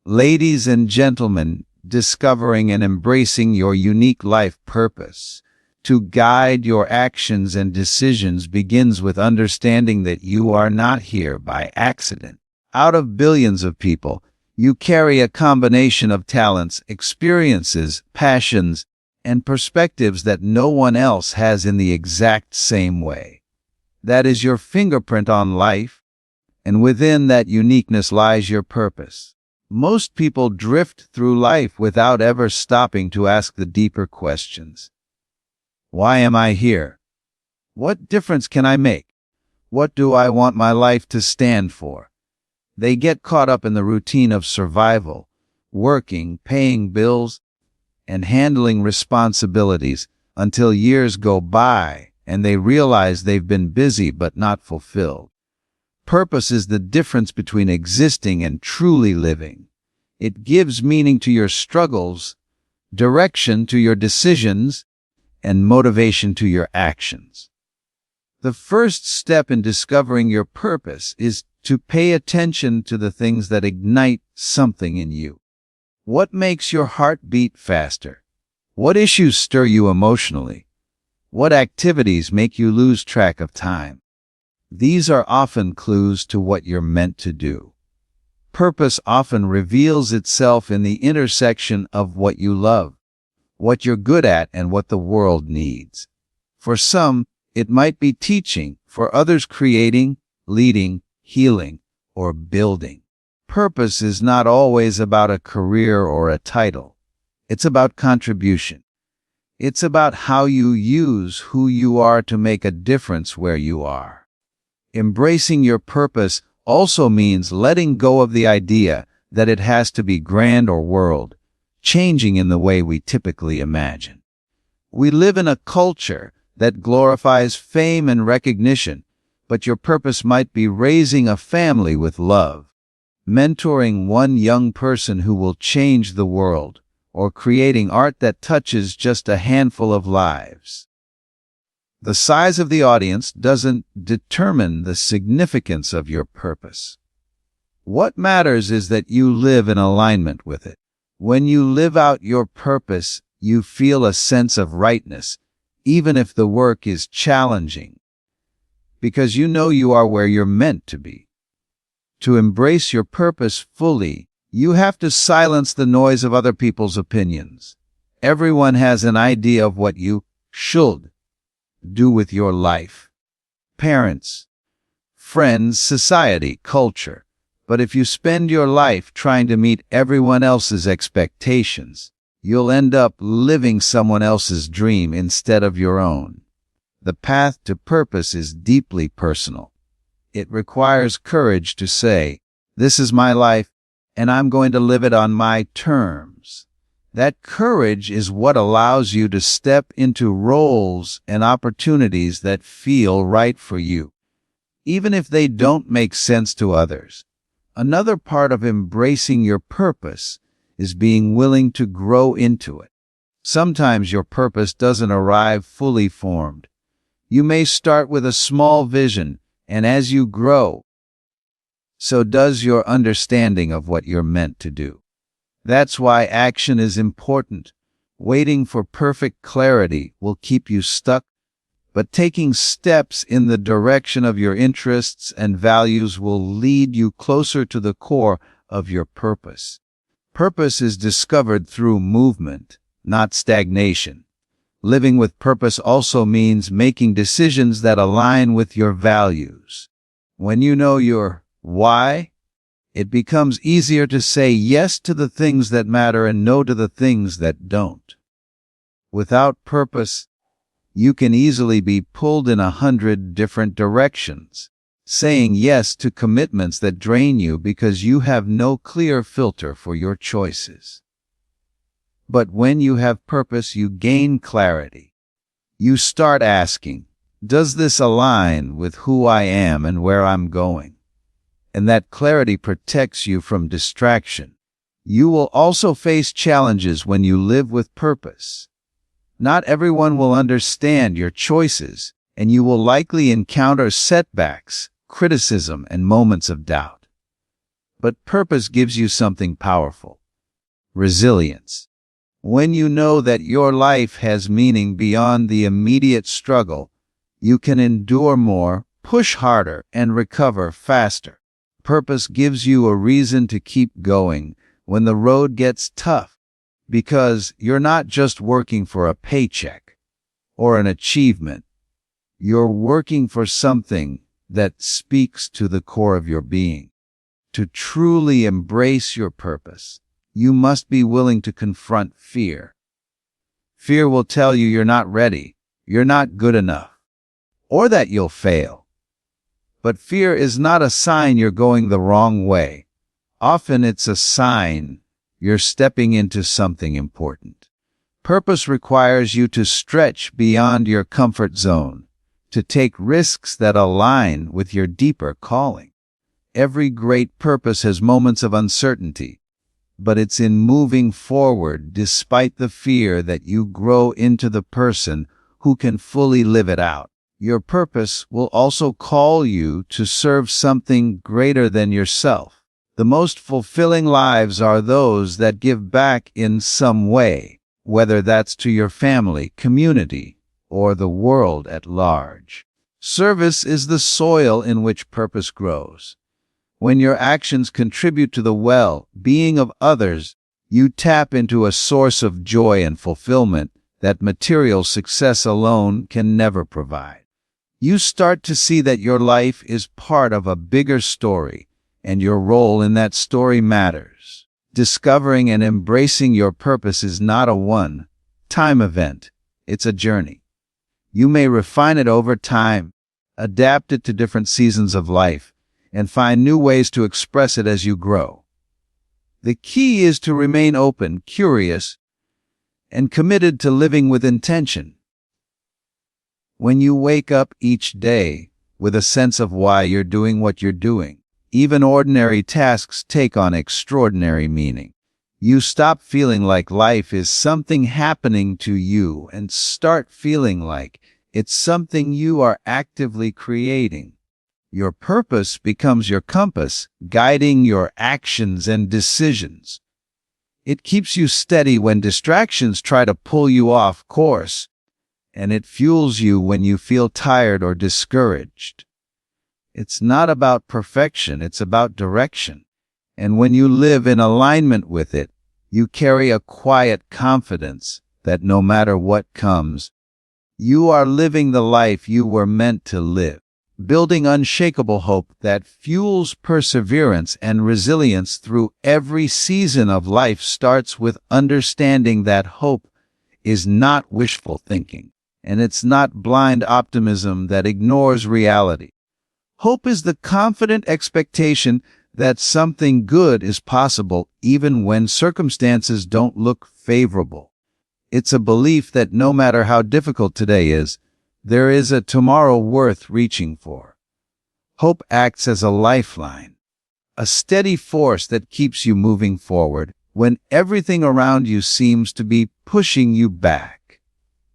Ladies and gentlemen, discovering and embracing your unique life purpose to guide your actions and decisions begins with understanding that you are not here by accident. Out of billions of people, you carry a combination of talents, experiences, passions, and perspectives that no one else has in the exact same way. That is your fingerprint on life, and within that uniqueness lies your purpose. Most people drift through life without ever stopping to ask the deeper questions. Why am I here? What difference can I make? What do I want my life to stand for? They get caught up in the routine of survival, working, paying bills, and handling responsibilities until years go by and they realize they've been busy but not fulfilled. Purpose is the difference between existing and truly living. It gives meaning to your struggles, direction to your decisions, and motivation to your actions. The first step in discovering your purpose is to pay attention to the things that ignite something in you. What makes your heart beat faster? What issues stir you emotionally? What activities make you lose track of time? These are often clues to what you're meant to do. Purpose often reveals itself in the intersection of what you love, what you're good at, and what the world needs. For some, it might be teaching, for others creating, leading, healing, or building. Purpose is not always about a career or a title. It's about contribution. It's about how you use who you are to make a difference where you are. Embracing your purpose also means letting go of the idea that it has to be grand or world-changing in the way we typically imagine. We live in a culture that glorifies fame and recognition, but your purpose might be raising a family with love, mentoring one young person who will change the world, or creating art that touches just a handful of lives. The size of the audience doesn't determine the significance of your purpose. What matters is that you live in alignment with it. When you live out your purpose, you feel a sense of rightness, even if the work is challenging, because you know you are where you're meant to be. To embrace your purpose fully, you have to silence the noise of other people's opinions. Everyone has an idea of what you should do with your life. Parents, friends, society, culture. But if you spend your life trying to meet everyone else's expectations, you'll end up living someone else's dream instead of your own. The path to purpose is deeply personal. It requires courage to say, "This is my life, and I'm going to live it on my terms." That courage is what allows you to step into roles and opportunities that feel right for you, even if they don't make sense to others. Another part of embracing your purpose is being willing to grow into it. Sometimes your purpose doesn't arrive fully formed. You may start with a small vision, and as you grow, so does your understanding of what you're meant to do. That's why action is important. Waiting for perfect clarity will keep you stuck, but taking steps in the direction of your interests and values will lead you closer to the core of your purpose. Purpose is discovered through movement, not stagnation. Living with purpose also means making decisions that align with your values. When you know your why, it becomes easier to say yes to the things that matter and no to the things that don't. Without purpose, you can easily be pulled in 100 different directions, saying yes to commitments that drain you because you have no clear filter for your choices. But when you have purpose, you gain clarity. You start asking, does this align with who I am and where I'm going? And that clarity protects you from distraction. You will also face challenges when you live with purpose. Not everyone will understand your choices, and you will likely encounter setbacks, criticism, and moments of doubt. But purpose gives you something powerful: resilience. When you know that your life has meaning beyond the immediate struggle, you can endure more, push harder, and recover faster. Purpose gives you a reason to keep going when the road gets tough, because you're not just working for a paycheck or an achievement. You're working for something that speaks to the core of your being. To truly embrace your purpose, you must be willing to confront fear. Fear will tell you you're not ready, you're not good enough, or that you'll fail. But fear is not a sign you're going the wrong way. Often it's a sign you're stepping into something important. Purpose requires you to stretch beyond your comfort zone, to take risks that align with your deeper calling. Every great purpose has moments of uncertainty, but it's in moving forward despite the fear that you grow into the person who can fully live it out. Your purpose will also call you to serve something greater than yourself. The most fulfilling lives are those that give back in some way, whether that's to your family, community, or the world at large. Service is the soil in which purpose grows. When your actions contribute to the well-being of others, you tap into a source of joy and fulfillment that material success alone can never provide. You start to see that your life is part of a bigger story, and your role in that story matters. Discovering and embracing your purpose is not a one-time event. It's a journey. You may refine it over time, adapt it to different seasons of life, and find new ways to express it as you grow. The key is to remain open, curious, and committed to living with intention. When you wake up each day with a sense of why you're doing what you're doing, even ordinary tasks take on extraordinary meaning. You stop feeling like life is something happening to you and start feeling like it's something you are actively creating. Your purpose becomes your compass, guiding your actions and decisions. It keeps you steady when distractions try to pull you off course, and it fuels you when you feel tired or discouraged. It's not about perfection, it's about direction. And when you live in alignment with it, you carry a quiet confidence that no matter what comes, you are living the life you were meant to live, building unshakable hope that fuels perseverance and resilience through every season of life. Starts with understanding that hope is not wishful thinking, and it's not blind optimism that ignores reality. Hope is the confident expectation that something good is possible even when circumstances don't look favorable. It's a belief that no matter how difficult today is, there is a tomorrow worth reaching for. Hope acts as a lifeline, a steady force that keeps you moving forward when everything around you seems to be pushing you back.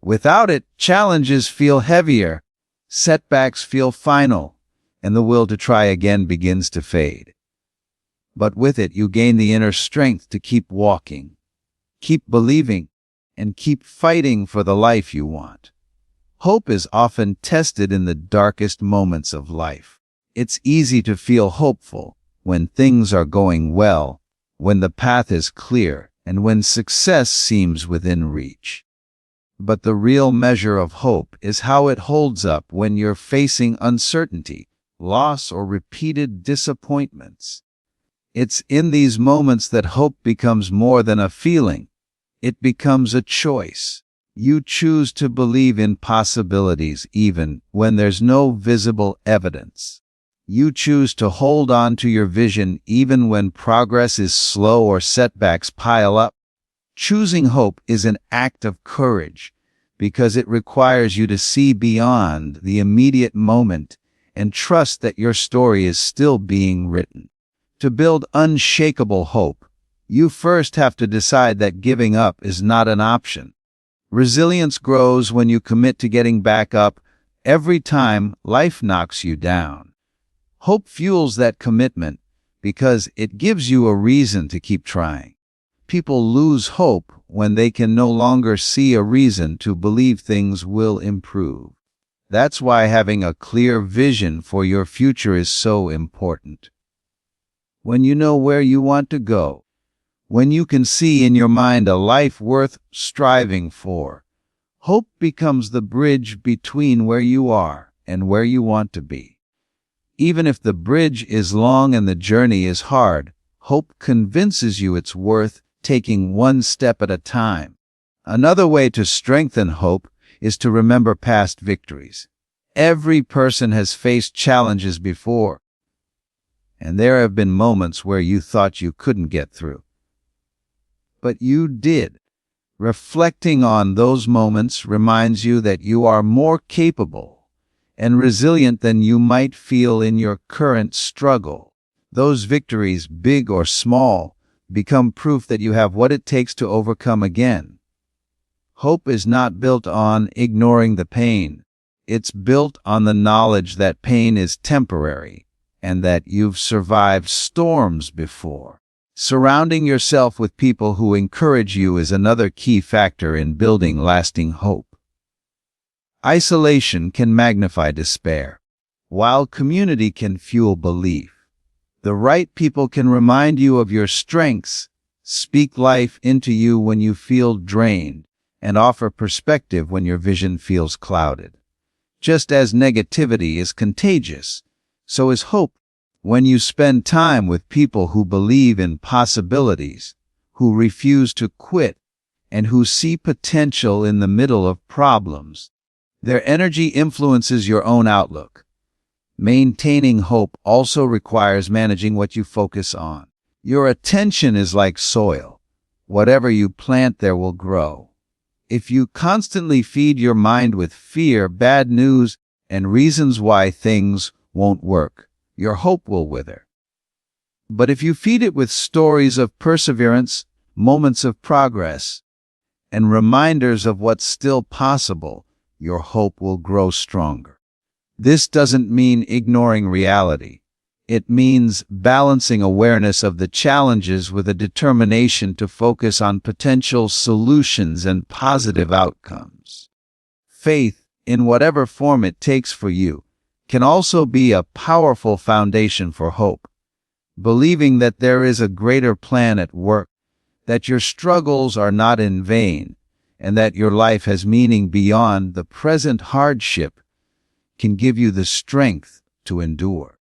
Without it, challenges feel heavier, setbacks feel final, and the will to try again begins to fade. But with it, you gain the inner strength to keep walking, keep believing, and keep fighting for the life you want. Hope is often tested in the darkest moments of life. It's easy to feel hopeful when things are going well, when the path is clear, and when success seems within reach. But the real measure of hope is how it holds up when you're facing uncertainty, loss, or repeated disappointments. It's in these moments that hope becomes more than a feeling. It becomes a choice. You choose to believe in possibilities even when there's no visible evidence. You choose to hold on to your vision even when progress is slow or setbacks pile up. Choosing hope is an act of courage because it requires you to see beyond the immediate moment and trust that your story is still being written. To build unshakable hope, you first have to decide that giving up is not an option. Resilience grows when you commit to getting back up every time life knocks you down. Hope fuels that commitment because it gives you a reason to keep trying. People lose hope when they can no longer see a reason to believe things will improve. That's why having a clear vision for your future is so important. When you know where you want to go, when you can see in your mind a life worth striving for, hope becomes the bridge between where you are and where you want to be. Even if the bridge is long and the journey is hard, hope convinces you it's worth taking one step at a time. Another way to strengthen hope is to remember past victories. Every person has faced challenges before, and there have been moments where you thought you couldn't get through. But you did. Reflecting on those moments reminds you that you are more capable and resilient than you might feel in your current struggle. Those victories, big or small, become proof that you have what it takes to overcome again. Hope is not built on ignoring the pain. It's built on the knowledge that pain is temporary and that you've survived storms before. Surrounding yourself with people who encourage you is another key factor in building lasting hope. Isolation can magnify despair, while community can fuel belief. The right people can remind you of your strengths, speak life into you when you feel drained, and offer perspective when your vision feels clouded. Just as negativity is contagious, so is hope. When you spend time with people who believe in possibilities, who refuse to quit, and who see potential in the middle of problems, their energy influences your own outlook. Maintaining hope also requires managing what you focus on. Your attention is like soil. Whatever you plant there will grow. If you constantly feed your mind with fear, bad news, and reasons why things won't work, your hope will wither. But if you feed it with stories of perseverance, moments of progress, and reminders of what's still possible, your hope will grow stronger. This doesn't mean ignoring reality. It means balancing awareness of the challenges with a determination to focus on potential solutions and positive outcomes. Faith, in whatever form it takes for you, can also be a powerful foundation for hope. Believing that there is a greater plan at work, that your struggles are not in vain, and that your life has meaning beyond the present hardship can give you the strength to endure.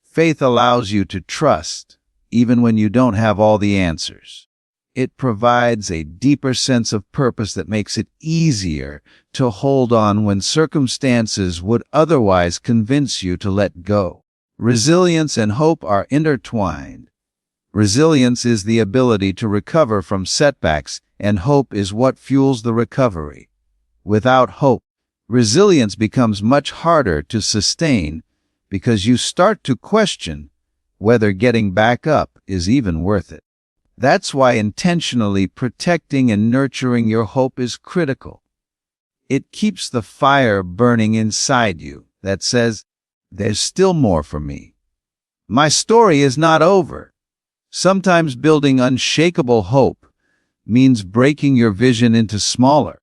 Faith allows you to trust, even when you don't have all the answers. It provides a deeper sense of purpose that makes it easier to hold on when circumstances would otherwise convince you to let go. Resilience and hope are intertwined. Resilience is the ability to recover from setbacks, and hope is what fuels the recovery. Without hope, resilience becomes much harder to sustain because you start to question whether getting back up is even worth it. That's why intentionally protecting and nurturing your hope is critical. It keeps the fire burning inside you that says, "There's still more for me. My story is not over." Sometimes building unshakable hope means breaking your vision into smaller,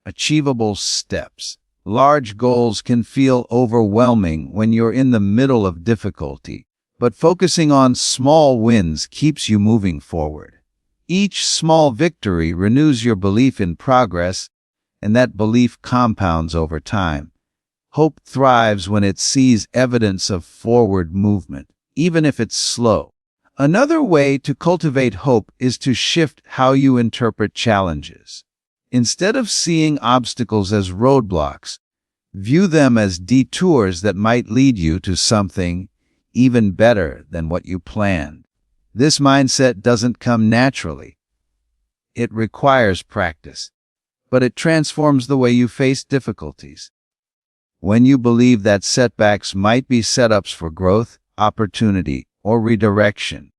achievable steps. Large goals can feel overwhelming when you're in the middle of difficulty, but focusing on small wins keeps you moving forward. Each small victory renews your belief in progress, and that belief compounds over time. Hope thrives when it sees evidence of forward movement, even if it's slow. Another way to cultivate hope is to shift how you interpret challenges. Instead of seeing obstacles as roadblocks, view them as detours that might lead you to something even better than what you planned. This mindset doesn't come naturally. It requires practice, but it transforms the way you face difficulties. When you believe that setbacks might be setups for growth, opportunity, or redirection,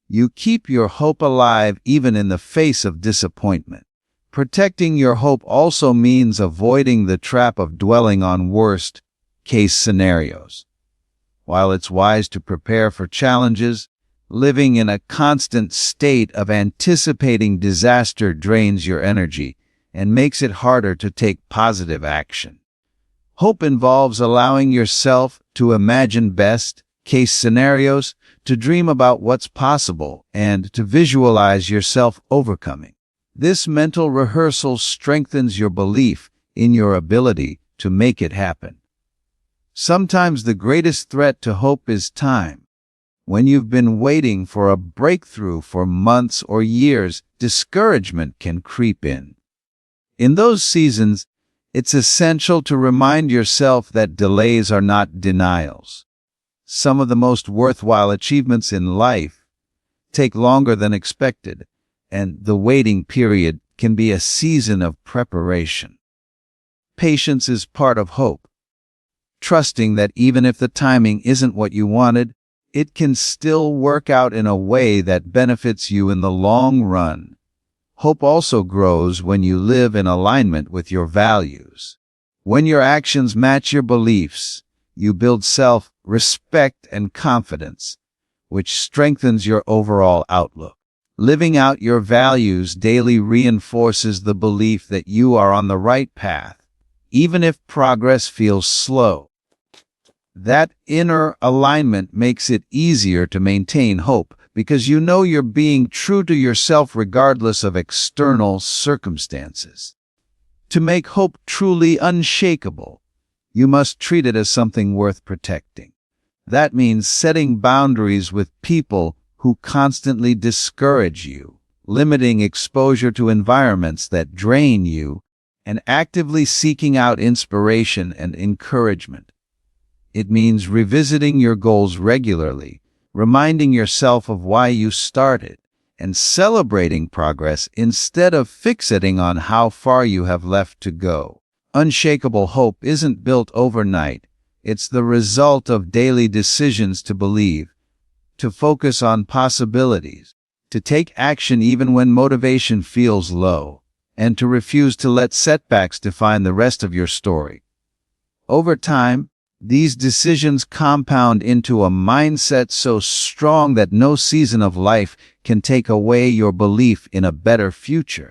you keep your hope alive even in the face of disappointment. Protecting your hope also means avoiding the trap of dwelling on worst-case scenarios. While it's wise to prepare for challenges, Living in a constant state of anticipating disaster drains your energy and makes it harder to take positive action. Hope involves allowing yourself to imagine best-case scenarios, to dream about what's possible, and to visualize yourself overcoming. This mental rehearsal strengthens your belief in your ability to make it happen. Sometimes the greatest threat to hope is time. When you've been waiting for a breakthrough for months or years, discouragement can creep in. In those seasons, it's essential to remind yourself that delays are not denials. Some of the most worthwhile achievements in life take longer than expected, and the waiting period can be a season of preparation. Patience is part of hope. Trusting that even if the timing isn't what you wanted, it can still work out in a way that benefits you in the long run. Hope also grows when you live in alignment with your values. When your actions match your beliefs, you build self-respect and confidence, which strengthens your overall outlook. Living out your values daily reinforces the belief that you are on the right path, even if progress feels slow. That inner alignment makes it easier to maintain hope because you know you're being true to yourself regardless of external circumstances. To make hope truly unshakable, you must treat it as something worth protecting. That means setting boundaries with people who constantly discourage you, limiting exposure to environments that drain you, and actively seeking out inspiration and encouragement. It means revisiting your goals regularly, reminding yourself of why you started, and celebrating progress instead of fixating on how far you have left to go. Unshakable hope isn't built overnight. It's the result of daily decisions to believe, to focus on possibilities, to take action even when motivation feels low, and to refuse to let setbacks define the rest of your story. Over time, these decisions compound into a mindset so strong that no season of life can take away your belief in a better future.